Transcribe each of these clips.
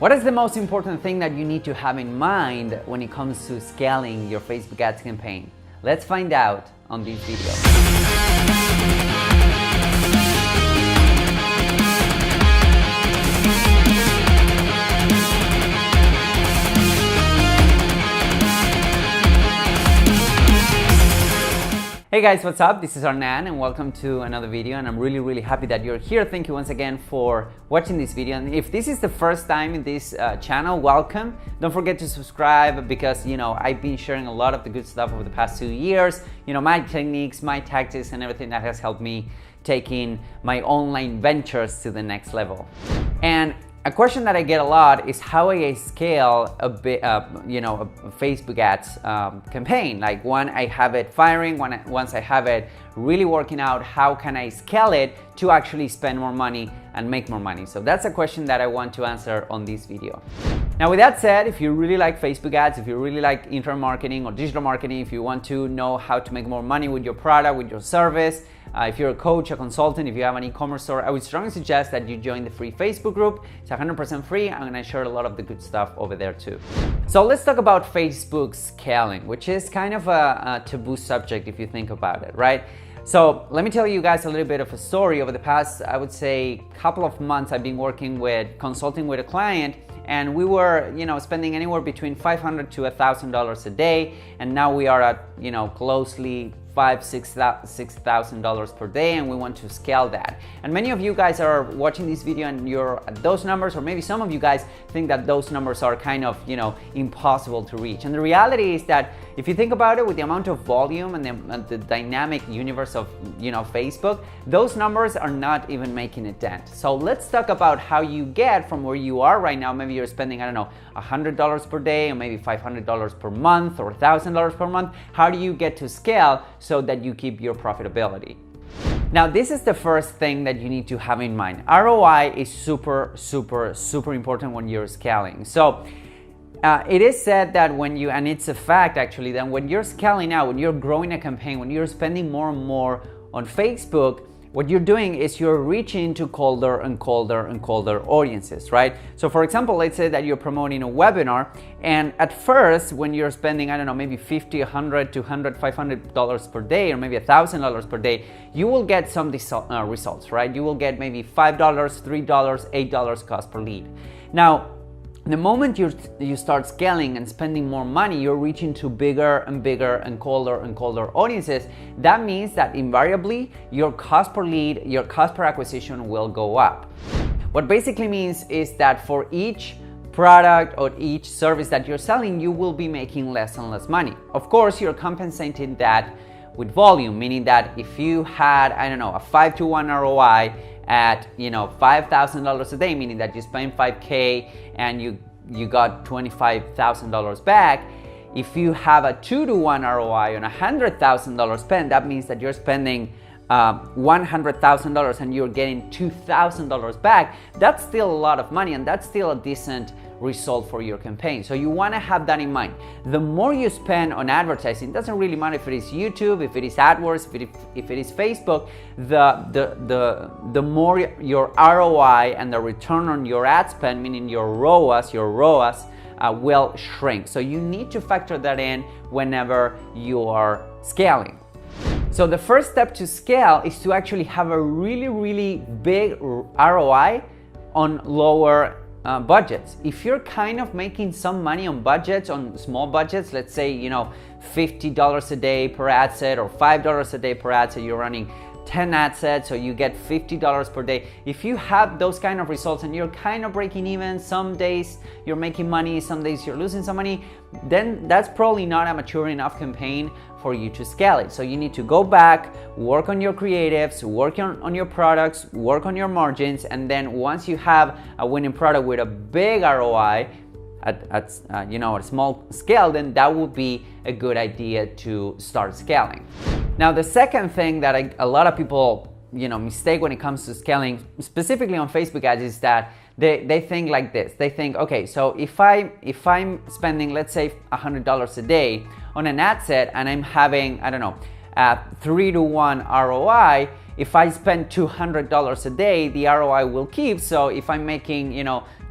What is the most important thing that you need to have in mind when it comes to scaling your Facebook ads campaign? Let's find out on this video. Hey guys, what's up? This is Hernan and welcome to another video, and I'm really happy that you're here. Thank you once again for watching this video, and if this is the first time in this channel, welcome. Don't forget to subscribe because I've been sharing a lot of the good stuff over the past 2 years, my techniques, my tactics, and everything that has helped me taking my online ventures to the next level. And a question that I get a lot is how I scale a Facebook ads campaign. Like when I have it firing, once I have it really working out, how can I scale it to actually spend more money and make more money? So that's a question that I want to answer on this video. Now, with that said, if you really like Facebook ads, if you really like internet marketing or digital marketing, if you want to know how to make more money with your product, with your service, if you're a coach, a consultant, if you have an e-commerce store, I would strongly suggest that you join the free Facebook group. It's 100% free. I'm gonna share a lot of the good stuff over there too. So let's talk about Facebook scaling, which is kind of a taboo subject if you think about it, right? So let me tell you guys a little bit of a story. Over the past, I would say, couple of months, I've been consulting with a client, and we were, spending anywhere between $500 to $1,000 a day, and now we are at, closely $6,000 per day, and we want to scale that. And many of you guys are watching this video and you're at those numbers, or maybe some of you guys think that those numbers are kind of, impossible to reach. And the reality is that if you think about it, with the amount of volume and the dynamic universe of, Facebook, those numbers are not even making a dent. So let's talk about how you get from where you are right now. Maybe you're spending, I don't know, $100 per day, or maybe $500 per month, or $1,000 per month. How do you get to scale so that you keep your profitability? Now, this is the first thing that you need to have in mind. ROI is super important when you're scaling. So it is said that and it's a fact actually, that when you're scaling out, when you're growing a campaign, when you're spending more and more on Facebook, what you're doing is you're reaching to colder and colder audiences, right? So for example, let's say that you're promoting a webinar, and at first, when you're spending, I don't know, maybe $50, $100, $200, $500 per day, or maybe $1,000 per day, you will get some results, right? You will get maybe $5, $3, $8 cost per lead. Now, the moment you start scaling and spending more money, you're reaching to bigger and colder audiences. That means that invariably your cost per lead, your cost per acquisition will go up. What basically means is that for each product or each service that you're selling, you will be making less and less money. Of course, you're compensating that with volume, meaning that if you had, I don't know, a 5-to-1 ROI at $5,000 a day, meaning that you spend $5K and you got $25,000 back. If you have a 2-to-1 ROI on $100,000 spent, that means that you're spending $100,000 and you're getting $2,000 back. That's still a lot of money, and that's still a decent result for your campaign. So you want to have that in mind. The more you spend on advertising, it doesn't really matter if it is YouTube, if it is AdWords, if it is Facebook, the more your ROI and the return on your ad spend, meaning your ROAS will shrink. So you need to factor that in whenever you are scaling. So the first step to scale is to actually have a really big ROI on lower budgets. If you're kind of making some money on budgets, on small budgets, let's say, $50 a day per ad set or $5 a day per ad set, you're running 10 ad sets, so you get $50 per day. If you have those kind of results and you're kind of breaking even, some days you're making money, some days you're losing some money, then that's probably not a mature enough campaign for you to scale it. So you need to go back, work on your creatives, work on your products, work on your margins, and then once you have a winning product with a big ROI at a small scale, then that would be a good idea to start scaling. Now, the second thing that a lot of people mistake when it comes to scaling, specifically on Facebook ads, is that they think like this. They think, okay, so if I'm spending, let's say, $100 a day on an ad set and I'm having, I don't know, 3-to-1 ROI, if I spend $200 a day, the ROI will keep. So if I'm making,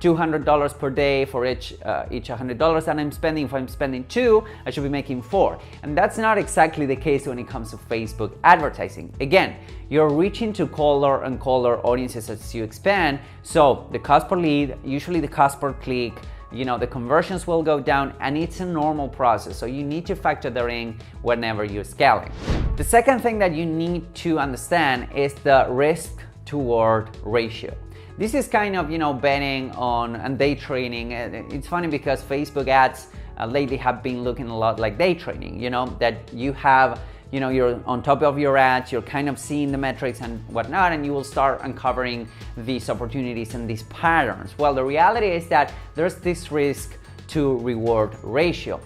$200 per day for each $100 that I'm spending. If I'm spending $2, I should be making $4. And that's not exactly the case when it comes to Facebook advertising. Again, you're reaching to colder and colder audiences as you expand. So the cost per lead, usually the cost per click, the conversions will go down, and it's a normal process. So you need to factor that in whenever you're scaling. The second thing that you need to understand is the risk toward ratio. This is kind of, betting on and day trading. It's funny because Facebook ads lately have been looking a lot like day trading, that you have, you're on top of your ads, you're kind of seeing the metrics and whatnot, and you will start uncovering these opportunities and these patterns. Well, the reality is that there's this risk to reward ratio.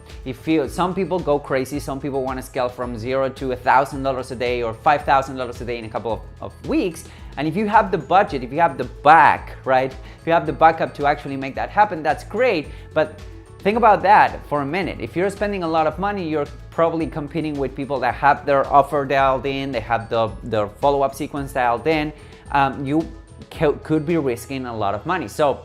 Some people go crazy, some people want to scale from $0 to $1,000 a day or $5,000 a day in a couple of weeks. And if you have the budget, if you have the back, right? If you have the backup to actually make that happen, that's great. But think about that for a minute. If you're spending a lot of money, you're probably competing with people that have their offer dialed in, they have their follow-up sequence dialed in. You could be risking a lot of money. So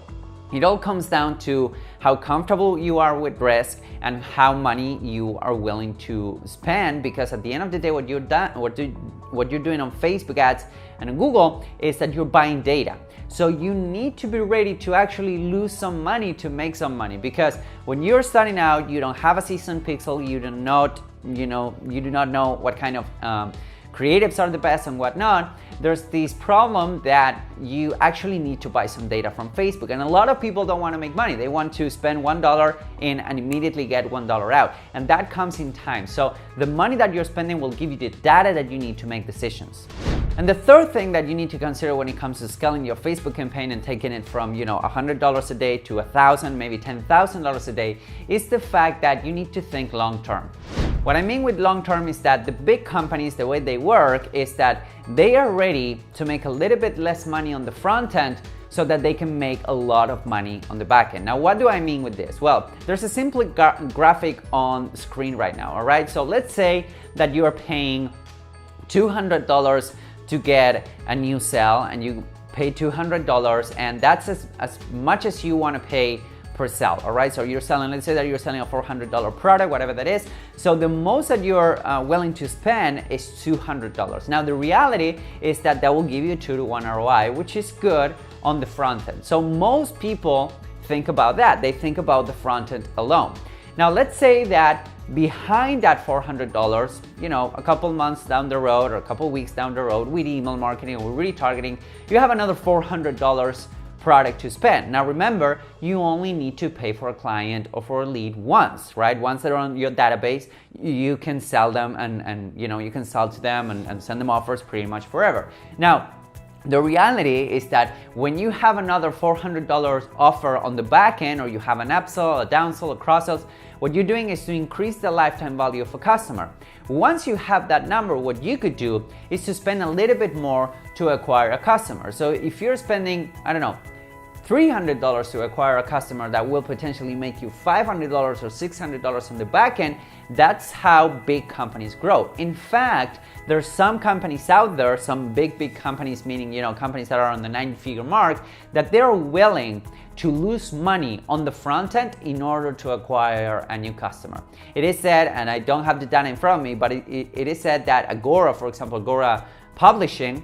it all comes down to how comfortable you are with risk and how money you are willing to spend, because at the end of the day, what you're doing on Facebook ads and on Google is that you're buying data. So you need to be ready to actually lose some money to make some money, because when you're starting out, you don't have a seasoned pixel, you do not know what kind of creatives are the best and whatnot. There's this problem that you actually need to buy some data from Facebook, and a lot of people don't want to make money. They want to spend $1 in and immediately get $1 out, and that comes in time. So the money that you're spending will give you the data that you need to make decisions. And the third thing that you need to consider when it comes to scaling your Facebook campaign and taking it from $100 a day to $1,000, maybe $10,000 a day, is the fact that you need to think long term. What I mean with long term is that the big companies, the way they work is that they are ready to make a little bit less money on the front end so that they can make a lot of money on the back end. Now, what do I mean with this? Well, there's a simple graphic on screen right now, all right? So let's say that you are paying $200 to get a new sale, and you pay $200, and that's as much as you want to pay per sale, all right? So you're selling, let's say that you're selling a $400 product, whatever that is. So the most that you're willing to spend is $200. Now the reality is that will give you a 2-to-1 ROI, which is good on the front end. So most people think about that. They think about the front end alone. Now let's say that behind that $400, a couple months down the road or a couple weeks down the road with email marketing or retargeting, you have another $400 product to spend. Now remember, you only need to pay for a client or for a lead once, right? Once they're on your database, you can sell them and you can sell to them and send them offers pretty much forever. Now, the reality is that when you have another $400 offer on the back end, or you have an upsell, a downsell, a cross-sell, what you're doing is to increase the lifetime value of a customer. Once you have that number, what you could do is to spend a little bit more to acquire a customer. So if you're spending, $300 to acquire a customer that will potentially make you $500 or $600 on the back end, that's how big companies grow. In fact, there's some companies out there, some big companies, meaning companies that are on the 9-figure mark, that they're willing to lose money on the front end in order to acquire a new customer. It is said, and I don't have the data in front of me, but it is said that Agora, for example, Agora Publishing,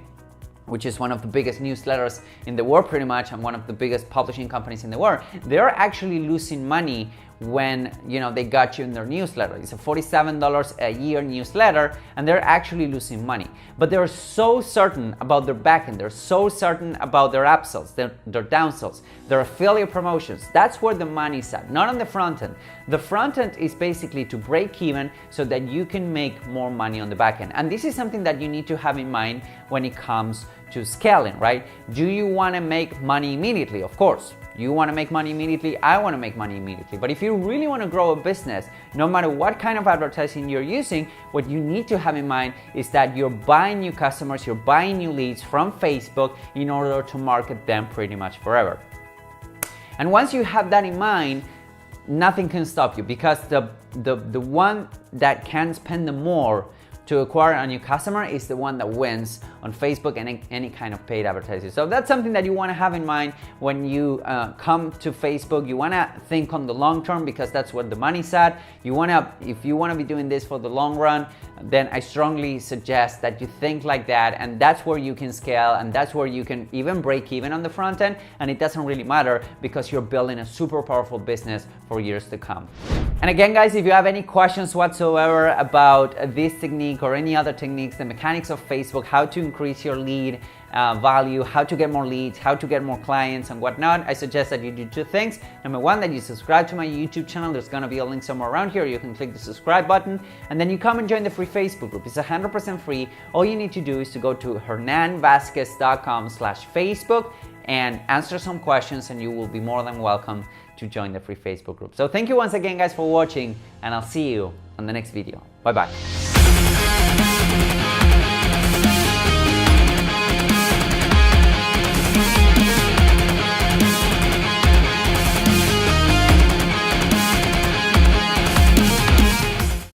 which is one of the biggest newsletters in the world pretty much, and one of the biggest publishing companies in the world, they're actually losing money when they got you in their newsletter. It's a $47 a year newsletter, and they're actually losing money. But they're so certain about their backend, they're so certain about their upsells, their downsells, their affiliate promotions. That's where the money's at, not on the front end. The front end is basically to break even so that you can make more money on the back end. And this is something that you need to have in mind when it comes to scaling, right? Do you want to make money immediately? Of course. You want to make money immediately, I want to make money immediately. But if you really want to grow a business, no matter what kind of advertising you're using, what you need to have in mind is that you're buying new customers, you're buying new leads from Facebook in order to market them pretty much forever. And once you have that in mind, nothing can stop you, because the one that can spend the more to acquire a new customer is the one that wins on Facebook and any kind of paid advertising. So that's something that you want to have in mind when you come to Facebook. You want to think on the long term, because that's where the money's at. If you want to be doing this for the long run, then I strongly suggest that you think like that, and that's where you can scale, and that's where you can even break even on the front end, and it doesn't really matter because you're building a super powerful business for years to come. And again, guys, if you have any questions whatsoever about this technique or any other techniques, the mechanics of Facebook, how to increase your lead value, how to get more leads, how to get more clients and whatnot, I suggest that you do two things. Number one, that you subscribe to my YouTube channel. There's going to be a link somewhere around here. You can click the subscribe button, and then you come and join the free Facebook group. It's 100% free. All you need to do is to go to hernanvazquez.com/Facebook and answer some questions, and you will be more than welcome to join the free Facebook group. So thank you once again, guys, for watching, and I'll see you on the next video. Bye-bye.